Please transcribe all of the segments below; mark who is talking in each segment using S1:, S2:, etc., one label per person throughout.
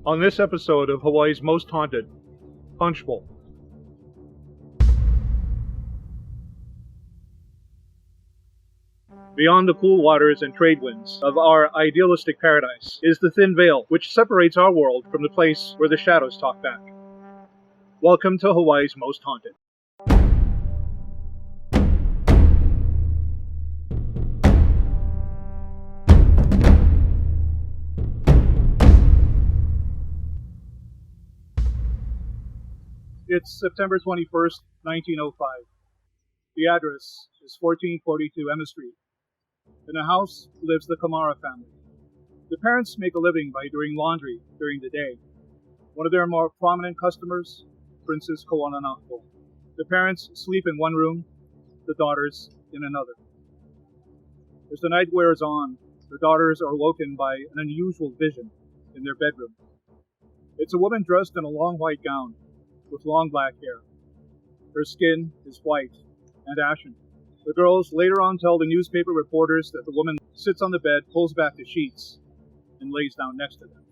S1: On this episode of Hawaii's Most Haunted, Punchbowl. Beyond the cool waters and trade winds of our idealistic paradise is the thin veil which separates our world from the place where the shadows talk back. Welcome to Hawaii's Most Haunted. It's September 21st, 1905. The address is 1442 Emma Street. In the house lives the Kamara family. The parents make a living by doing laundry during the day. One of their more prominent customers, Princess Kawananako. The parents sleep in one room, the daughters in another. As the night wears on, the daughters are awoken by an unusual vision in their bedroom. It's a woman dressed in a long white gown with long black hair. Her skin is white and ashen. The girls later on tell the newspaper reporters that the woman sits on the bed, pulls back the sheets, and lays down next to them.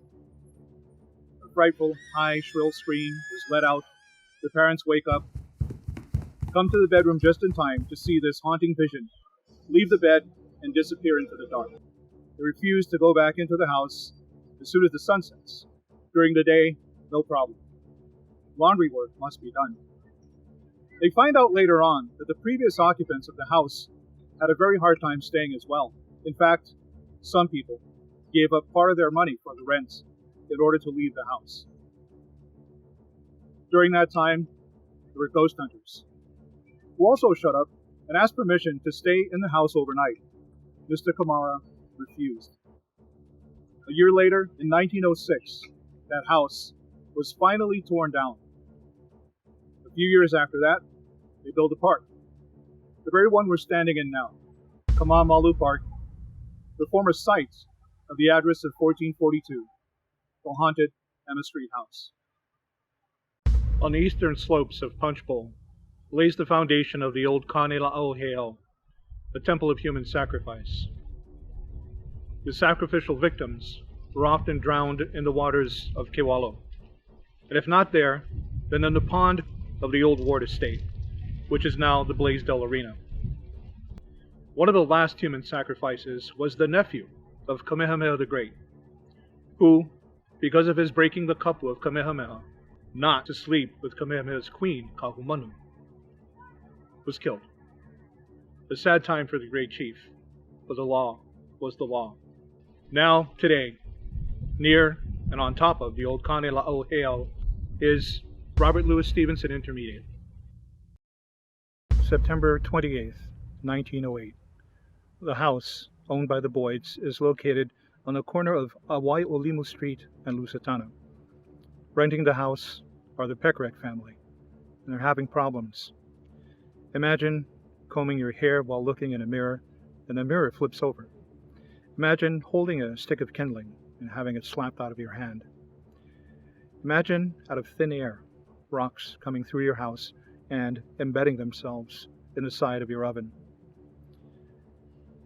S1: A frightful, high, shrill scream is let out. The parents wake up, come to the bedroom just in time to see this haunting vision, leave the bed, and disappear into the dark. They refuse to go back into the house as soon as the sun sets. During the day, no problem. Laundry work must be done. They find out later on that the previous occupants of the house had a very hard time staying as well. In fact, some people gave up part of their money for the rent in order to leave the house. During that time, there were ghost hunters who also showed up and asked permission to stay in the house overnight. Mr. Kamara refused. A year later, in 1906, that house was finally torn down. A few years after that, they built a park. The very one we're standing in now, Kamamalu Park, the former site of the address of 1442, the haunted Emma Street house. On the eastern slopes of Punchbowl lays the foundation of the old Kanela'auheo, the temple of human sacrifice. The sacrificial victims were often drowned in the waters of Kewalo. And if not there, then in the pond of the old ward estate, which is now the Blaisdell Arena. One of the last human sacrifices was the nephew of Kamehameha the Great, who, because of his breaking the kapu of Kamehameha, not to sleep with Kamehameha's queen, Kahumanu, was killed. A sad time for the great chief, but the law was the law. Now, today, near and on top of the old Kanela'auheo is Robert Louis Stevenson Intermediate. September 28th, 1908. The house, owned by the Boyds, is located on the corner of Awaiolimu Street and Lusitano. Renting the house are the Pekarek family, and they're having problems. Imagine combing your hair while looking in a mirror, and the mirror flips over. Imagine holding a stick of kindling and having it slapped out of your hand. Imagine, out of thin air, rocks coming through your house and embedding themselves in the side of your oven.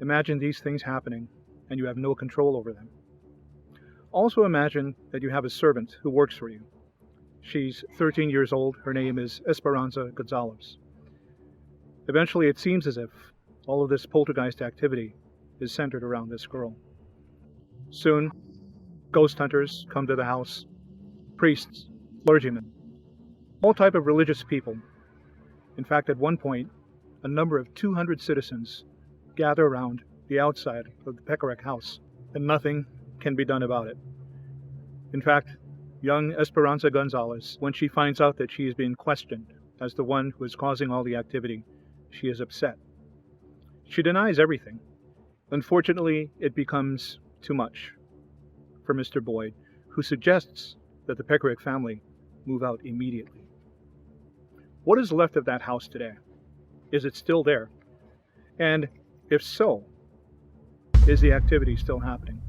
S1: Imagine these things happening and you have no control over them. Also imagine that you have a servant who works for you. She's 13 years old. Her name is Esperanza Gonzalez. Eventually it seems as if all of this poltergeist activity is centered around this girl. Soon, ghost hunters come to the house, priests, clergymen, all type of religious people. In fact, at one point, a number of 200 citizens gather around the outside of the Pekarek house, and nothing can be done about it. In fact, young Esperanza Gonzalez, when she finds out that she is being questioned as the one who is causing all the activity, she is upset. She denies everything. Unfortunately, it becomes too much for Mr. Boyd, who suggests that the Pekarek family move out immediately. What is left of that house today? Is it still there? And if so, is the activity still happening?